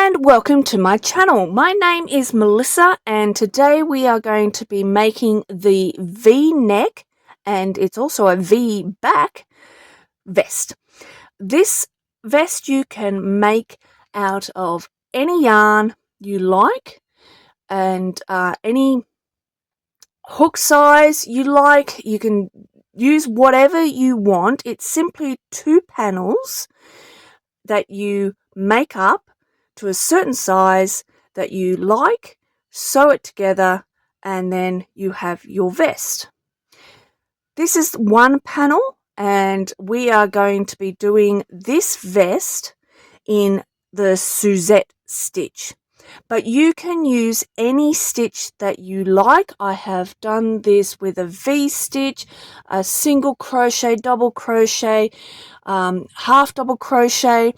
And welcome to my channel. My name is Melissa and today we are going to be making the V-neck, and it's also a V-back vest. This vest you can make out of any yarn you like and any hook size you like. You can use whatever you want. It's simply two panels that you make up to a certain size that you like, sew it together, and then you have your vest. This is one panel, and we are going to be doing this vest in the Suzette stitch. But you can use any stitch that you like. I have done this with a V stitch, a single crochet, double crochet, half double crochet.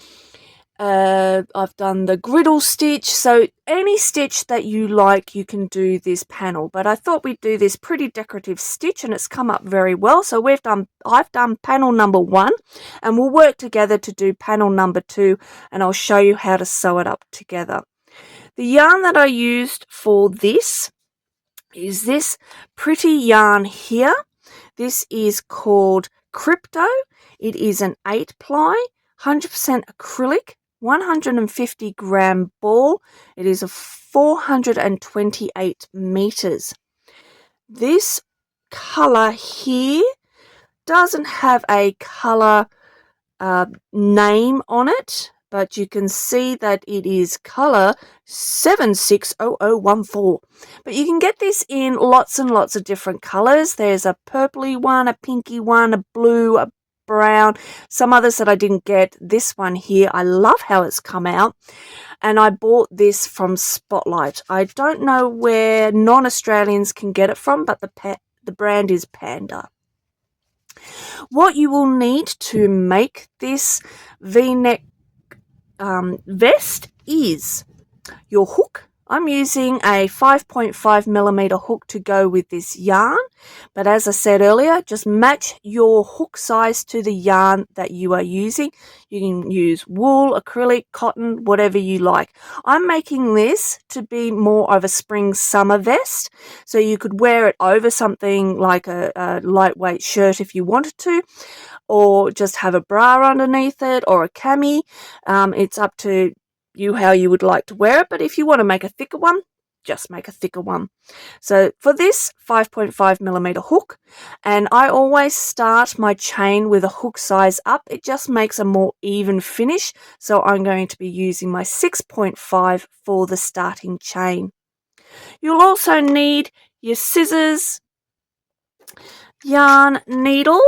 I've done the griddle stitch, so any stitch that you like you can do this panel, but I thought we'd do this pretty decorative stitch and it's come up very well. So I've done panel number 1 and we'll work together to do panel number 2, and I'll show you how to sew it up together. The yarn that I used for this is this pretty yarn here. This is called Crypto. It is an 8-ply 100% acrylic 150 gram ball. It is a 428 meters. This color here doesn't have a color name on it, but you can see that it is color 760014. But you can get this in lots and lots of different colors. There's a purpley one, a pinky one, a blue, a brown, some others that I didn't get. This one here, I love how it's come out, and I bought this from Spotlight. I don't know where non-Australians can get it from, but the brand is Panda. What you will need to make this V-neck vest is your hook. I'm using a 5.5 millimeter hook to go with this yarn, but as I said earlier, just match your hook size to the yarn that you are using. You can use wool, acrylic, cotton, whatever you like. I'm making this to be more of a spring summer vest, so you could wear it over something like a lightweight shirt if you wanted to, or just have a bra underneath it, or a cami. It's up to you how you would like to wear it, but if you want to make a thicker one, just make a thicker one. So for this 5.5 millimeter hook, and I always start my chain with a hook size up. It just makes a more even finish, so I'm going to be using my 6.5 for the starting chain. You'll also need your scissors, yarn, needle,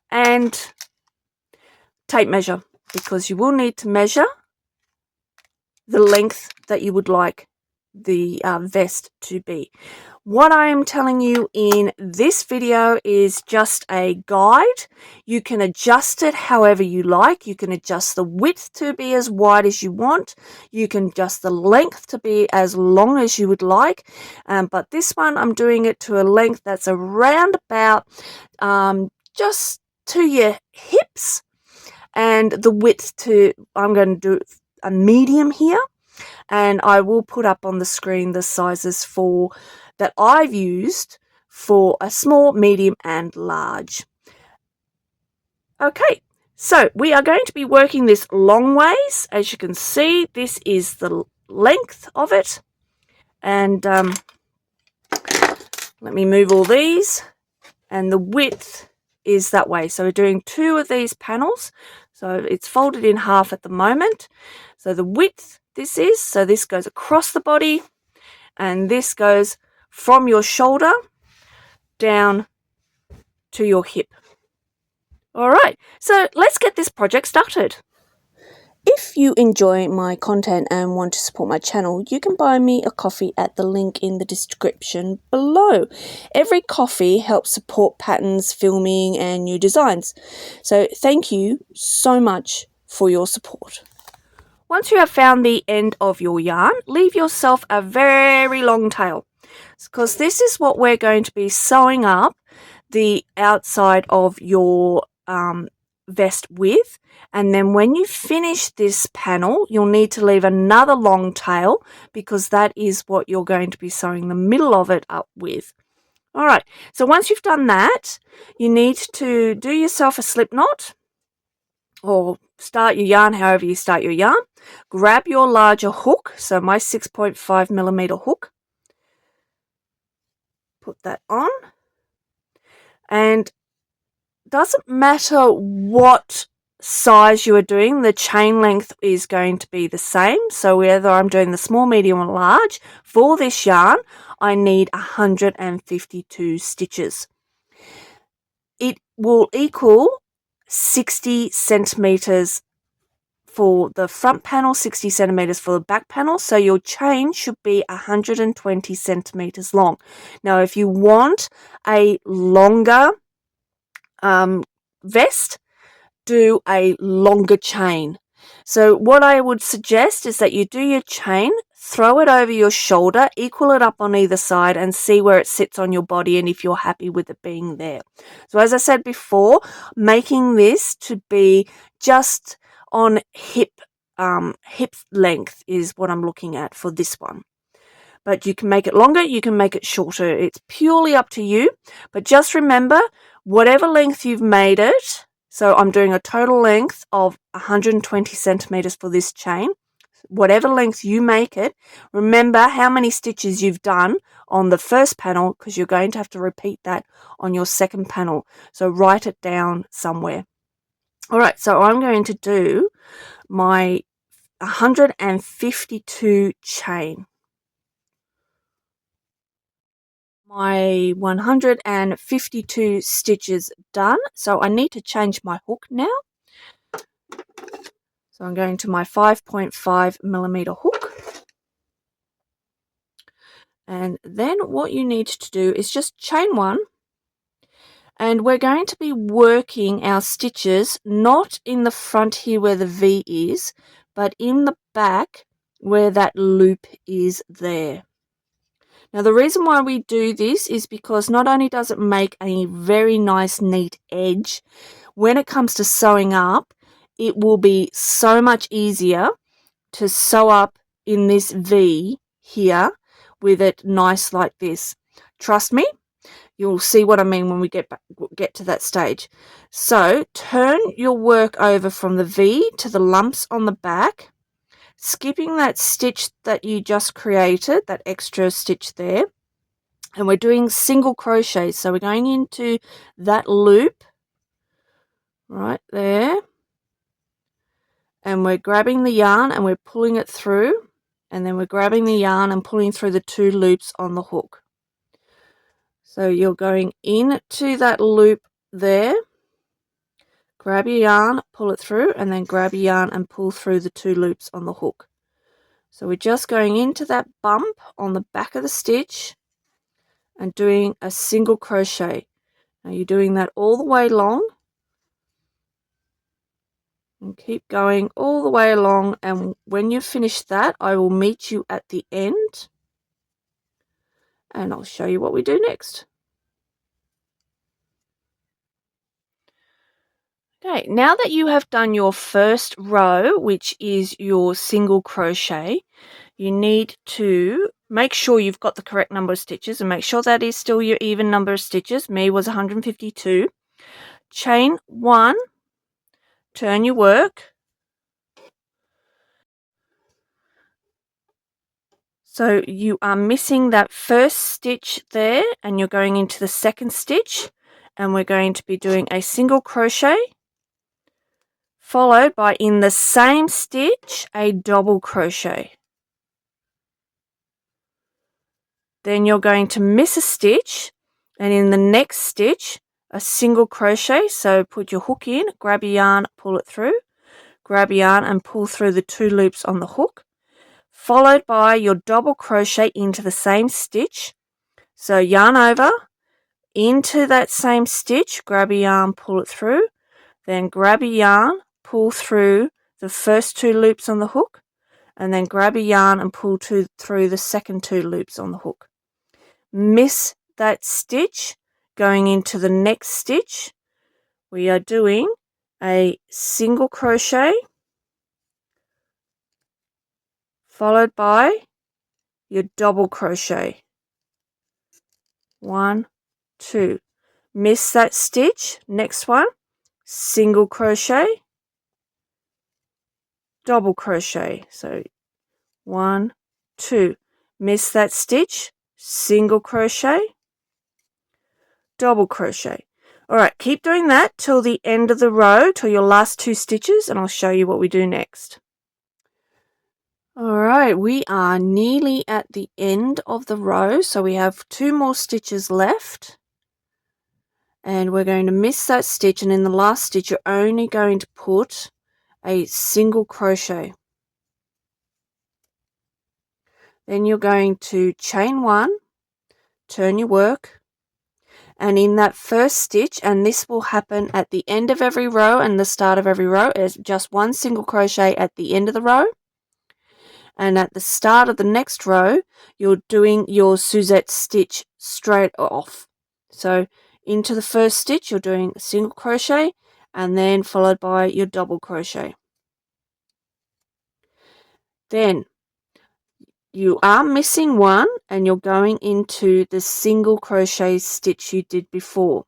and tape measure, because you will need to measure the length that you would like the vest to be. What I am telling you in this video is just a guide. You can adjust it however you like. You can adjust the width to be as wide as you want. You can adjust the length to be as long as you would like. But this one, I'm doing it to a length that's around about just to your hips, and the width to, I'm going to do a medium here, and I will put up on the screen the sizes for that I've used for a small, medium and large. Okay, so we are going to be working this long ways. As you can see, this is the length of it, and let me move all these, and the width is that way. So we're doing 2 of these panels, so it's folded in half at the moment. So the width, this is, so this goes across the body, and this goes from your shoulder down to your hip. All right, so let's get this project started. If you enjoy my content and want to support my channel, you can buy me a coffee at the link in the description below. Every coffee helps support patterns, filming, and new designs. So thank you so much for your support. Once you have found the end of your yarn, leave yourself a very long tail, because this is what we're going to be sewing up the outside of your vest with, and then when you finish this panel you'll need to leave another long tail because that is what you're going to be sewing the middle of it up with. Alright, so once you've done that, you need to do yourself a slip knot or start your yarn however you start your yarn. Grab your larger hook, so my 6.5mm hook, put that on, and doesn't matter what size you are doing, the chain length is going to be the same. So whether I'm doing the small, medium or large, for this yarn I need 152 stitches. It will equal 60 centimeters for the front panel, 60 centimeters for the back panel, so your chain should be 120 centimeters long. Now if you want a longer vest, do a longer chain. So what I would suggest is that you do your chain, throw it over your shoulder, equal it up on either side and see where it sits on your body and if you're happy with it being there. So as I said before, making this to be just on hip length is what I'm looking at for this one. But you can make it longer, you can make it shorter. It's purely up to you. But just remember, whatever length you've made it, so I'm doing a total length of 120 centimeters for this chain. Whatever length you make it, remember how many stitches you've done on the first panel because you're going to have to repeat that on your second panel. So write it down somewhere. All right, so I'm going to do my 152 chain. My 152 stitches done, so I need to change my hook now. So I'm going to my 5.5mm hook, and then what you need to do is just chain one, and we're going to be working our stitches not in the front here where the V is, but in the back where that loop is there. Now the reason why we do this is because not only does it make a very nice neat edge, when it comes to sewing up, it will be so much easier to sew up in this V here with it nice like this. Trust me, you'll see what I mean when we get to that stage. So turn your work over from the V to the lumps on the back, skipping that stitch that you just created, that extra stitch there, and we're doing single crochet. So we're going into that loop right there, and we're grabbing the yarn and we're pulling it through, and then we're grabbing the yarn and pulling through the 2 loops on the hook. So you're going into that loop there, grab your yarn, pull it through, and then grab your yarn and pull through the 2 loops on the hook. So we're just going into that bump on the back of the stitch and doing a single crochet. Now you're doing that all the way along, and keep going all the way along, and when you've finished that I will meet you at the end and I'll show you what we do next. Okay, now that you have done your first row, which is your single crochet, you need to make sure you've got the correct number of stitches and make sure that is still your even number of stitches. Me was 152. Chain 1, turn your work. So you are missing that first stitch there and you're going into the second stitch, and we're going to be doing a single crochet followed by, in the same stitch, a double crochet. Then you're going to miss a stitch, and in the next stitch a single crochet. So put your hook in, grab your yarn, pull it through, grab your yarn and pull through the 2 loops on the hook, followed by your double crochet into the same stitch. So yarn over, into that same stitch, grab your yarn, pull it through, then grab your yarn, pull through the first 2 loops on the hook, and then grab your yarn and pull through the second 2 loops on the hook. Miss that stitch, going into the next stitch we are doing a single crochet followed by your double crochet. 1, 2. Miss that stitch. Next one, single crochet, double crochet. So 1, 2. Miss that stitch, single crochet, double crochet. Alright, keep doing that till the end of the row, till your last 2 stitches, and I'll show you what we do next. Alright, we are nearly at the end of the row, so we have 2 more stitches left. And we're going to miss that stitch, and in the last stitch you're only going to put a single crochet. Then you're going to chain 1, turn your work, and in that first stitch, and this will happen at the end of every row and the start of every row, is just 1 single crochet at the end of the row, and at the start of the next row you're doing your Suzette stitch straight off. So into the first stitch you're doing a single crochet and then followed by your double crochet. Then you are missing 1 and you're going into the single crochet stitch you did before.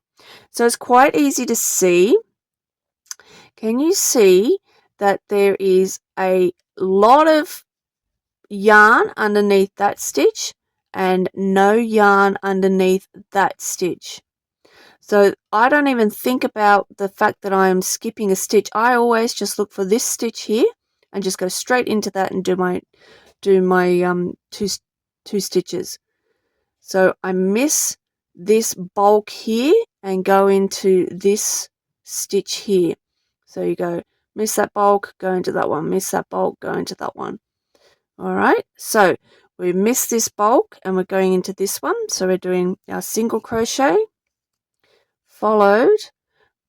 So it's quite easy to see. Can you see that there is a lot of yarn underneath that stitch and no yarn underneath that stitch? So I don't even think about the fact that I am skipping a stitch. I always just look for this stitch here and just go straight into that and do my two stitches. So I miss this bulk here and go into this stitch here. So you go miss that bulk, go into that one, miss that bulk, go into that one. Alright, so we miss this bulk and we're going into this one. So we're doing our single crochet followed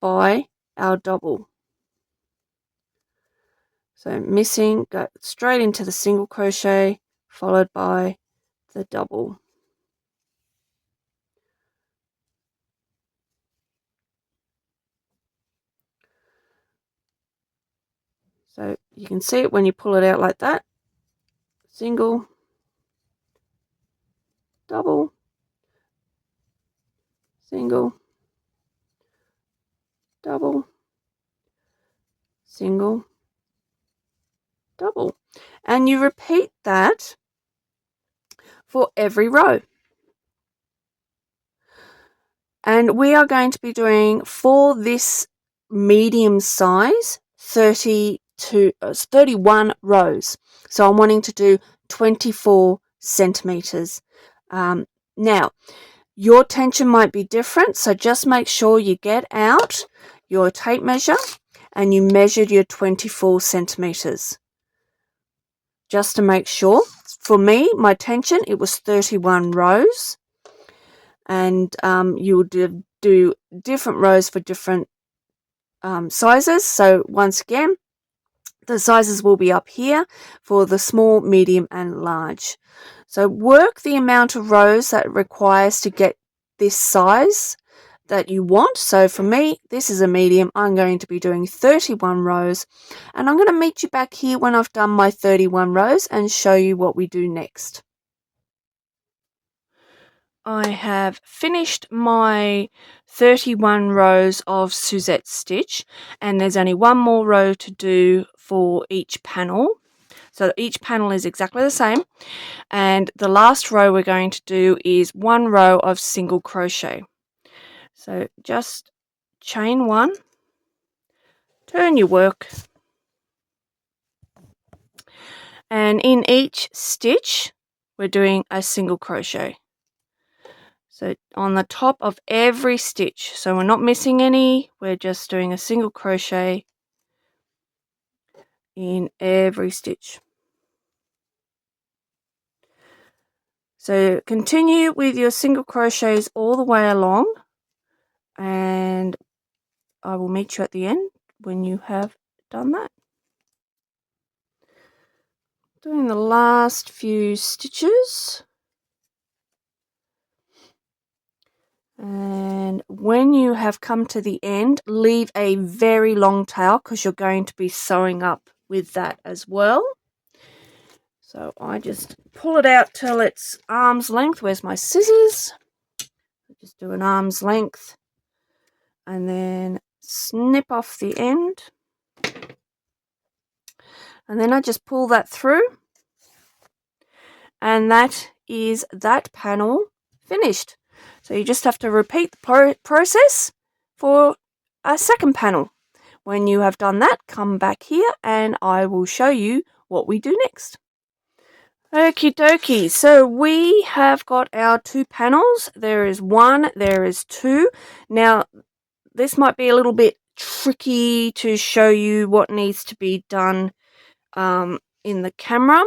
by our double. So missing, go straight into the single crochet followed by the double. So you can see it when you pull it out like that. Single, double, single, double, single, double. And you repeat that for every row. And we are going to be doing, for this medium size, 31 rows. So I'm wanting to do 24 centimeters. Now, your tension might be different, so just make sure you get out your tape measure and you measured your 24 centimeters. Just to make sure. For me, my tension, it was 31 rows. And you will do different rows for different sizes. So once again, the sizes will be up here for the small, medium and large. So work the amount of rows that it requires to get this size that you want. So for me, this is a medium. I'm going to be doing 31 rows, and I'm going to meet you back here when I've done my 31 rows and show you what we do next. I have finished my 31 rows of Suzette stitch, and there's only one more row to do for each panel. So each panel is exactly the same, and the last row we're going to do is 1 row of single crochet. So just chain 1, turn your work, and in each stitch we're doing a single crochet. So on the top of every stitch, so we're not missing any, we're just doing a single crochet in every stitch. So continue with your single crochets all the way along, and I will meet you at the end when you have done that. Doing the last few stitches. And when you have come to the end, leave a very long tail because you're going to be sewing up with that as well. So I just pull it out till it's arm's length. Where's my scissors? Just do an arm's length and then snip off the end. And then I just pull that through. And that is that panel finished. So you just have to repeat the process for a second panel. When you have done that, come back here and I will show you what we do next. Okie dokie, so we have got our 2 panels. There is 1, there is 2. Now, this might be a little bit tricky to show you what needs to be done in the camera.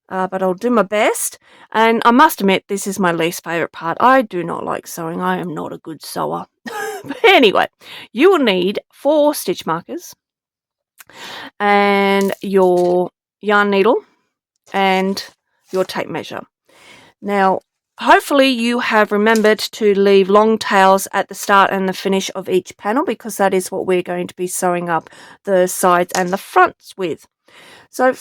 But I'll do my best. And I must admit, this is my least favourite part. I do not like sewing. I am not a good sewer. But anyway, you will need 4 stitch markers and your yarn needle and your tape measure. Now, hopefully you have remembered to leave long tails at the start and the finish of each panel, because that is what we're going to be sewing up the sides and the fronts with. So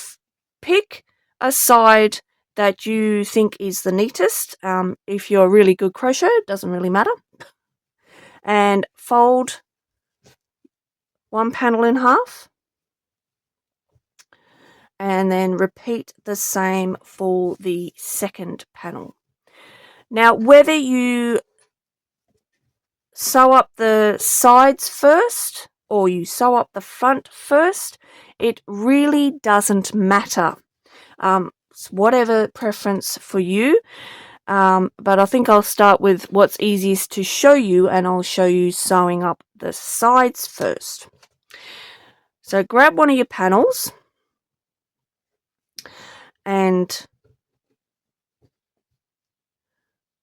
pick a side that you think is the neatest. If you're a really good crochet, it doesn't really matter. And fold one panel in half. And then repeat the same for the second panel. Now, whether you sew up the sides first or you sew up the front first, it really doesn't matter. It's whatever preference for you. But I think I'll start with what's easiest to show you, and I'll show you sewing up the sides first. So grab one of your panels and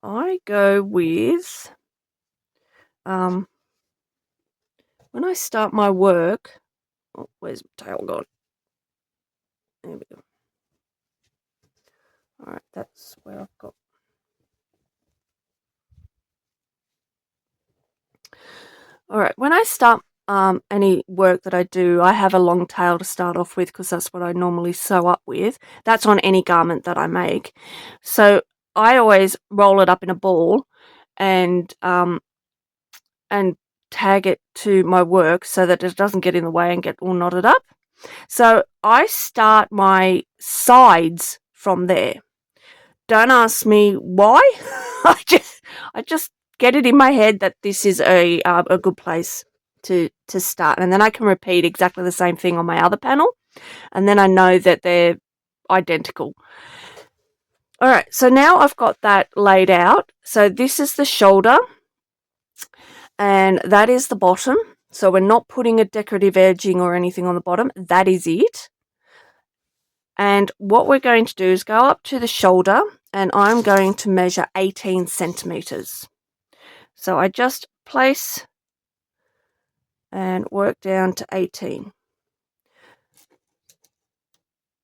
I go with, when I start my work, oh, where's my tail gone? There we go. Alright, that's where I've got. Alright, when I start any work that I do, I have a long tail to start off with because that's what I normally sew up with. That's on any garment that I make. So I always roll it up in a ball and tag it to my work so that it doesn't get in the way and get all knotted up. So I start my sides from there. Don't ask me why. I just get it in my head that this is a good place to start, and then I can repeat exactly the same thing on my other panel, and then I know that they're identical. Alright, so now I've got that laid out. So this is the shoulder and that is the bottom. So we're not putting a decorative edging or anything on the bottom. That is it. And what we're going to do is go up to the shoulder, and I'm going to measure 18 centimeters. So I just place and work down to 18.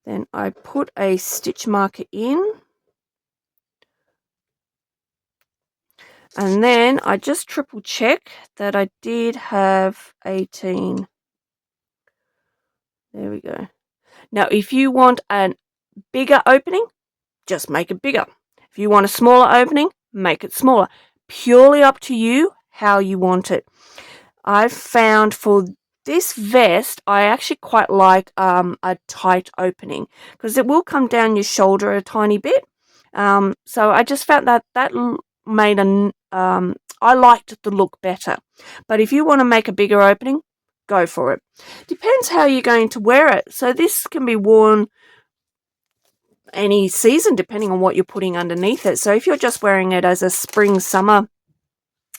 Then I put a stitch marker in. And then I just triple check that I did have 18. There we go. Now, if you want a bigger opening, just make it bigger. If you want a smaller opening, make it smaller. Purely up to you how you want it. I've found for this vest, I actually quite like a tight opening because it will come down your shoulder a tiny bit. So I just found that made I liked the look better. But if you want to make a bigger opening, go for it. Depends how you're going to wear it. So this can be worn any season depending on what you're putting underneath it. So if you're just wearing it as a spring summer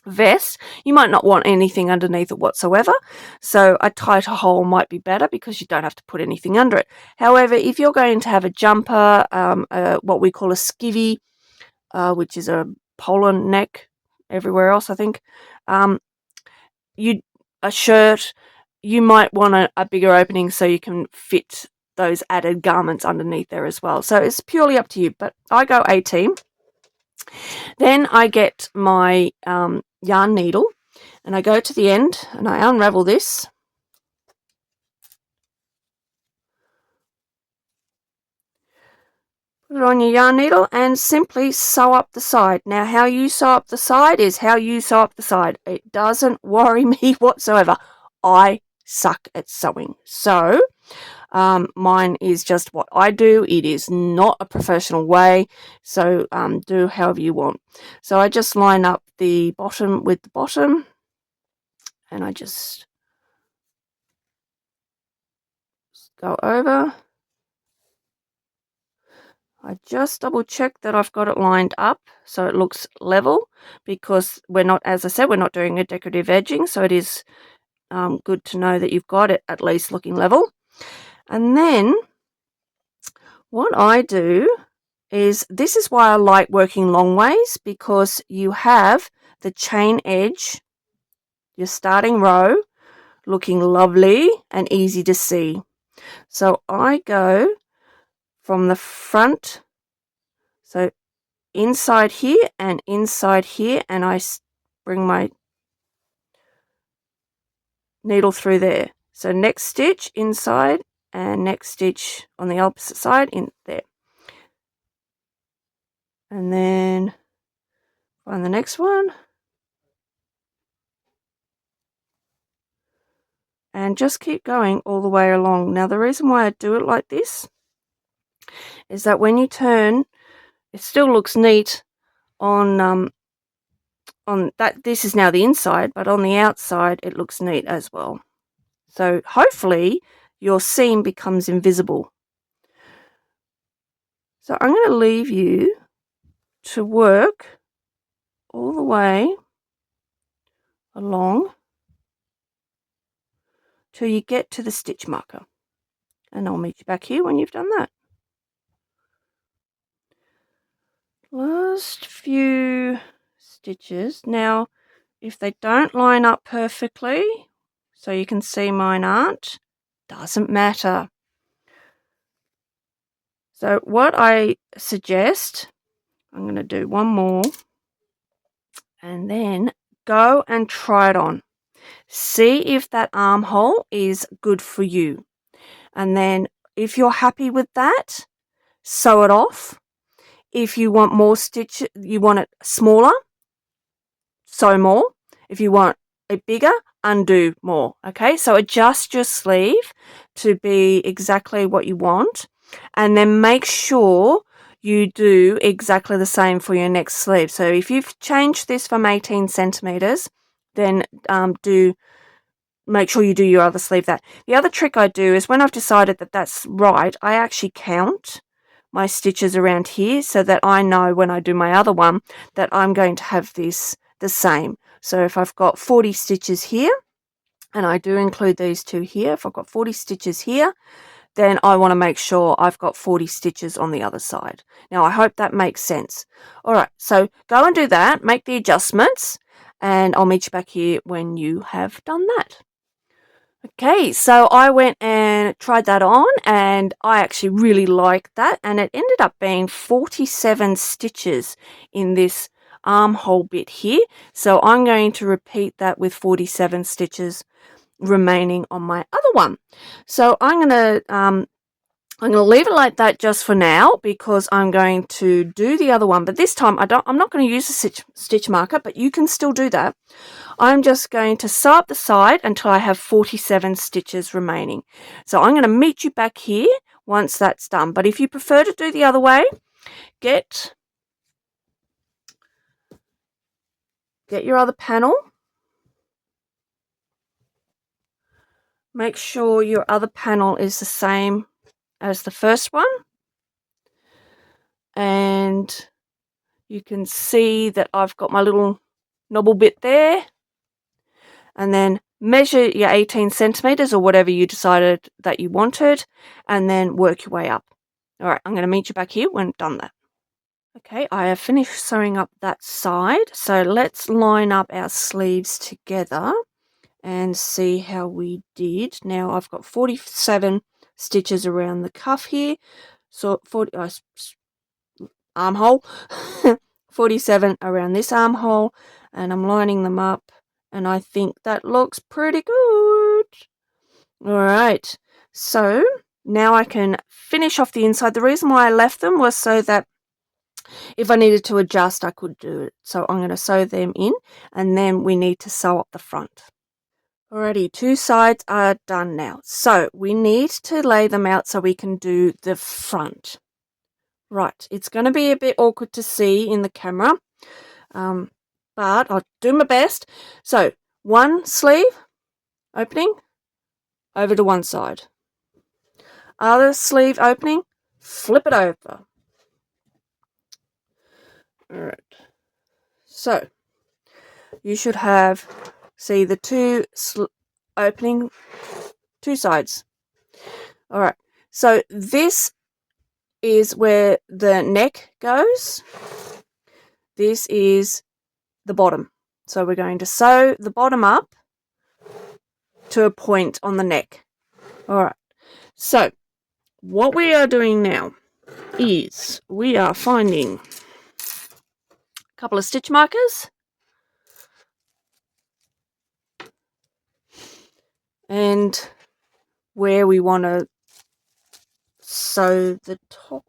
vest, you might not want anything underneath it whatsoever. So a tighter hole might be better because you don't have to put anything under it. However, if you're going to have a jumper, what we call a skivvy, which is a polar neck everywhere else, I think, a shirt, you might want a bigger opening so you can fit those added garments underneath there as well. So it's purely up to you, but I go 18. Then I get my yarn needle and I go to the end and I unravel this. Put it on your yarn needle and simply sew up the side. Now, how you sew up the side is how you sew up the side. It doesn't worry me whatsoever. I suck at sewing. So, mine is just what I do. It is not a professional way. So, do however you want. So, I just line up the bottom with the bottom. And I just go over. I just double check that I've got it lined up so it looks level, because we're not, as I said, we're not doing a decorative edging, so it is good to know that you've got it at least looking level. And then what I do is, this is why I like working long ways, because you have the chain edge, your starting row, looking lovely and easy to see. So I go from the front, so inside here and inside here, and I bring my needle through there. So next stitch inside and next stitch on the opposite side in there. And then find the next one. And just keep going all the way along. Now the reason why I do it like this is that when you turn, it still looks neat on that. This is now the inside, but on the outside it looks neat as well. So hopefully your seam becomes invisible. So I'm going to leave you to work all the way along till you get to the stitch marker. And I'll meet you back here when you've done that. Last few stitches. Now, if they don't line up perfectly, so you can see mine aren't, doesn't matter. So what I suggest, I'm going to do one more and then go and try it on. See if that armhole is good for you. And then if you're happy with that, sew it off. If you want more stitch, you want it smaller, sew more. If you want it bigger, undo more. Okay, so adjust your sleeve to be exactly what you want, and then make sure you do exactly the same for your next sleeve. So if you've changed this from 18 centimeters, then make sure you do your other sleeve that. The other trick I do is, when I've decided that that's right, I actually count my stitches around here so that I know when I do my other one that I'm going to have this the same. So if I've got 40 stitches here, and I do include these two here, if I've got 40 stitches here, then I want to make sure I've got 40 stitches on the other side. Now, I hope that makes sense. All right, so go and do that, make the adjustments, and I'll meet you back here when you have done that. Okay, so I went and tried that on, and I actually really liked that, and it ended up being 47 stitches in this armhole bit here. So I'm going to repeat that with 47 stitches remaining on my other one. So I'm going to leave it like that just for now, because I'm going to do the other one, but this time I'm not going to use a stitch marker, but you can still do that. I'm just going to sew up the side until I have 47 stitches remaining. So I'm going to meet you back here once that's done. But if you prefer to do the other way, get your other panel. Make sure your other panel is the same as the first one. And you can see that I've got my little knobble bit there. And then measure your 18 centimeters or whatever you decided that you wanted, and then work your way up. All right, I'm going to meet you back here when I've done that. Okay, I have finished sewing up that side. So let's line up our sleeves together and see how we did. Now I've got 47 stitches around the cuff here. So 40 armhole. 47 around this armhole, and I'm lining them up, and I think that looks pretty good. All right, so now I can finish off the inside. The reason why I left them was so that if I needed to adjust, I could do it. So I'm going to sew them in, and then we need to sew up the front. Alrighty, 2 sides are done now. So we need to lay them out so we can do the front. Right, it's going to be a bit awkward to see in the camera, but I'll do my best. So 1 sleeve opening over to one side. Other sleeve opening, flip it over. Alright, so you should have, see the 2 opening, 2 sides. Alright, so this is where the neck goes. This is the bottom. So we're going to sew the bottom up to a point on the neck. Alright, so what we are doing now is we are finding a couple of stitch markers and where we want to sew the top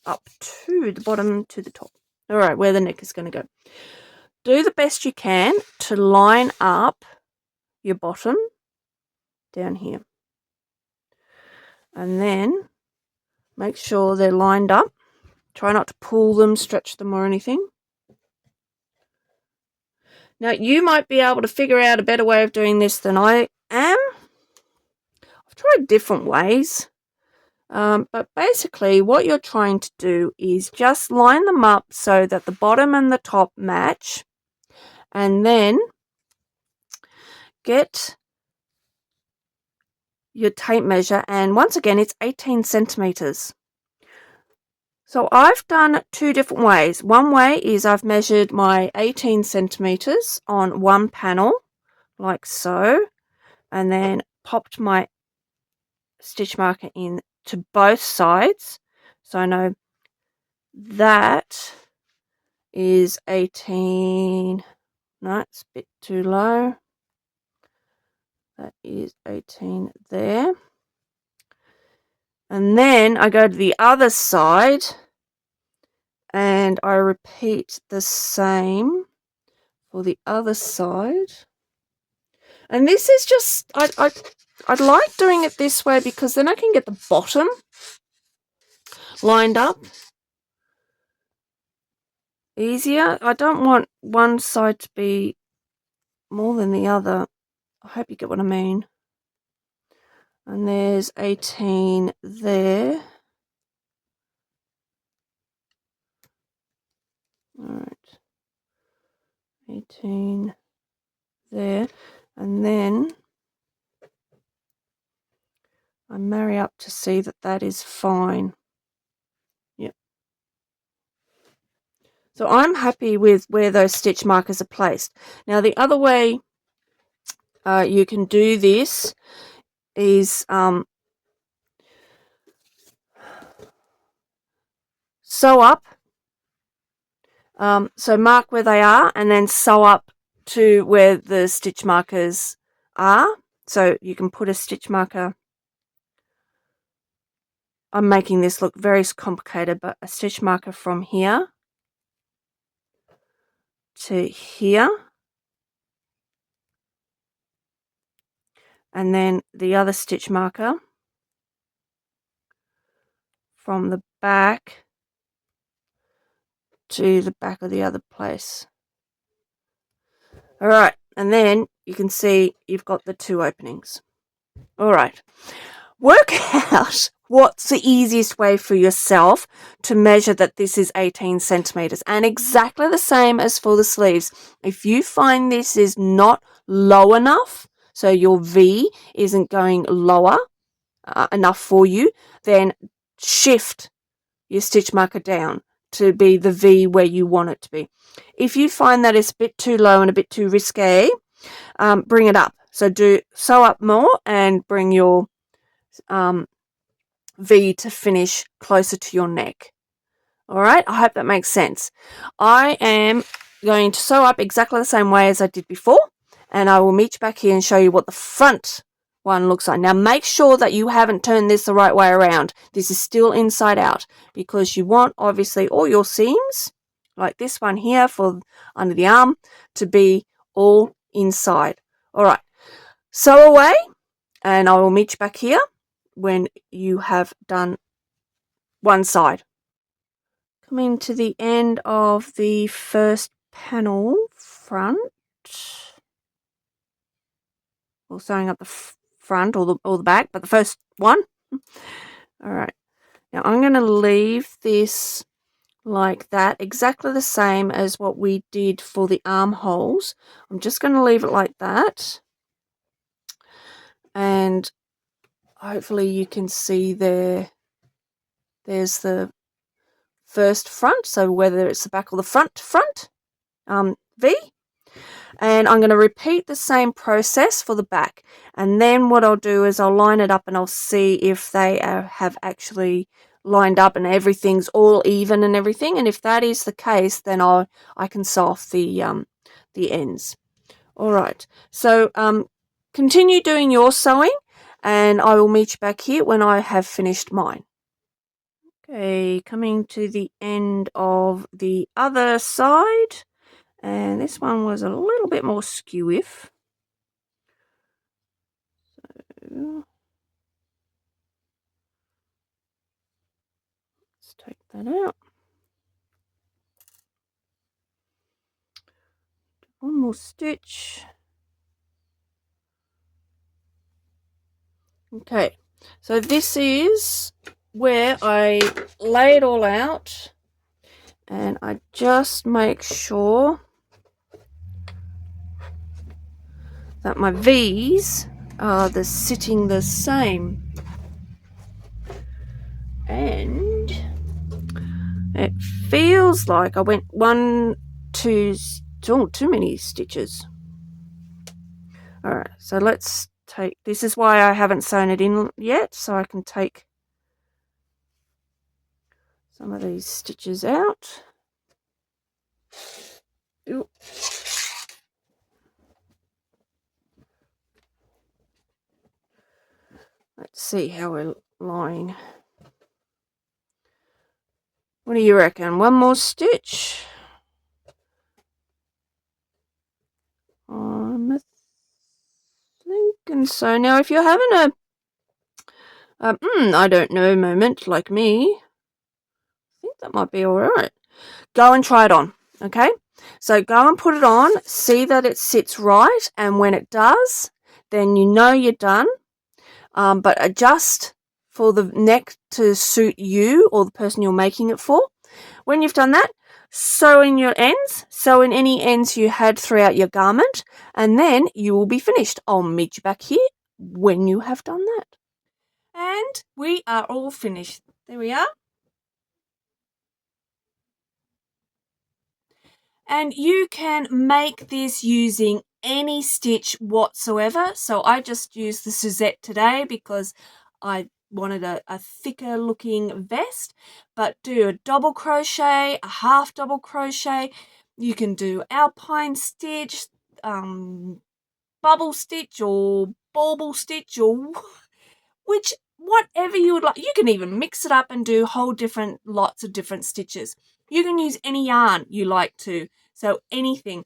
up to the bottom to the top. Alright, where the neck is going to go. Do the best you can to line up your bottom down here. And then make sure they're lined up. Try not to pull them, stretch them or anything. Now, you might be able to figure out a better way of doing this than I am. I've tried different ways. But basically what you're trying to do is just line them up so that the bottom and the top match, and then get your tape measure, and once again it's 18 centimeters. So I've done 2 different ways. One way is I've measured my 18 centimeters on one panel like so, and then popped my stitch marker in to both sides, so I know that is 18. No, it's a bit too low. That is 18 there. And then I go to the other side and I repeat the same for the other side. And this is just, I'd like doing it this way because then I can get the bottom lined up easier. I don't want one side to be more than the other. I hope you get what I mean. And there's 18 there. Alright. 18 there. And then I marry up to see that that is fine. Yep. So I'm happy with where those stitch markers are placed. Now the other way you can do this is sew up. So mark where they are and then sew up to where the stitch markers are. So you can put a stitch marker. I'm making this look very complicated, but a stitch marker from here to here. And then the other stitch marker from the back to the back of the other place. Alright, and then you can see you've got the 2 openings. Alright, work out what's the easiest way for yourself to measure that this is 18 centimeters, and exactly the same as for the sleeves. If you find this is not low enough, so your V isn't going lower enough for you, then shift your stitch marker down to be the V where you want it to be. If you find that it's a bit too low and a bit too risque, bring it up. So sew up more and bring your V to finish closer to your neck. All right, I hope that makes sense. I am going to sew up exactly the same way as I did before, and I will meet you back here and show you what the front one looks like. Now make sure that you haven't turned this the right way around. This is still inside out because you want obviously all your seams, like this one here for under the arm, to be all inside. All right, sew away, and I will meet you back here when you have done one side. Coming to the end of the first panel front, or sewing up the front or the back, but the first one. All right, now I'm going to leave this like that, exactly the same as what we did for the armholes. I'm just going to leave it like that, and hopefully you can see there's the first front, so whether it's the back or the front V. And I'm going to repeat the same process for the back, and then what I'll do is I'll line it up and I'll see if they have actually lined up and everything's all even and everything, and if that is the case, then I can sew off the ends. All right, so continue doing your sewing, and I will meet you back here when I have finished mine. Okay, coming to the end of the other side. And this one was a little bit more skew-if. So let's take that out. One more stitch. Okay, so this is where I lay it all out, and I just make sure that my V's are sitting the same, and it feels like I went too many stitches. All right, so let's take, this is why I haven't sewn it in yet, so I can take some of these stitches out. Ooh. Let's see how we're lying. What do you reckon? One more stitch? I'm thinking so. Now, if you're having I don't know moment like me, I think that might be all right. Go and try it on, okay? So go and put it on, see that it sits right, and when it does, then you know you're done. But adjust for the neck to suit you or the person you're making it for. When you've done that, sew in your ends, sew in any ends you had throughout your garment, and then you will be finished. I'll meet you back here when you have done that. And we are all finished. There we are. And you can make this using any stitch whatsoever. So I just used the Suzette today because I wanted a thicker looking vest, but do a double crochet, a half double crochet. You can do alpine stitch, bubble stitch, or bauble stitch, or whatever you would like. You can even mix it up and do lots of different stitches. You can use any yarn you like to, so anything.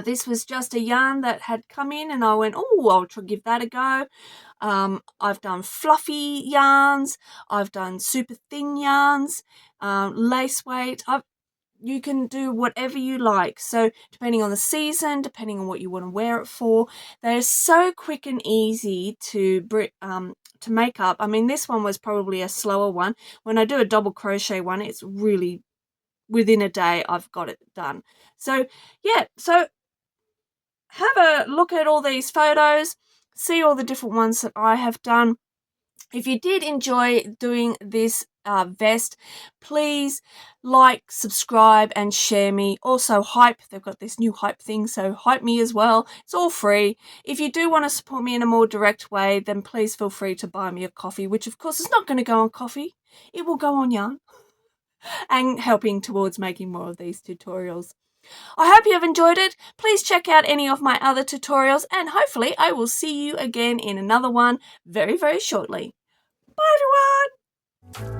This was just a yarn that had come in, and I went, oh, I'll give that a go. I've done fluffy yarns, I've done super thin yarns, lace weight. You can do whatever you like. So depending on the season, depending on what you want to wear it for, they're so quick and easy to make up. I mean, this one was probably a slower one. When I do a double crochet one, it's really within a day I've got it done. So yeah, so have a look at all these photos, see all the different ones that I have done. If you did enjoy doing this vest, please like, subscribe, and share me. Also hype, they've got this new hype thing, so hype me as well. It's all free. If you do want to support me in a more direct way, then please feel free to buy me a coffee, which of course is not going to go on coffee. It will go on yarn. and helping towards making more of these tutorials. I hope you have enjoyed it. Please check out any of my other tutorials, and hopefully I will see you again in another one very, very shortly. Bye everyone!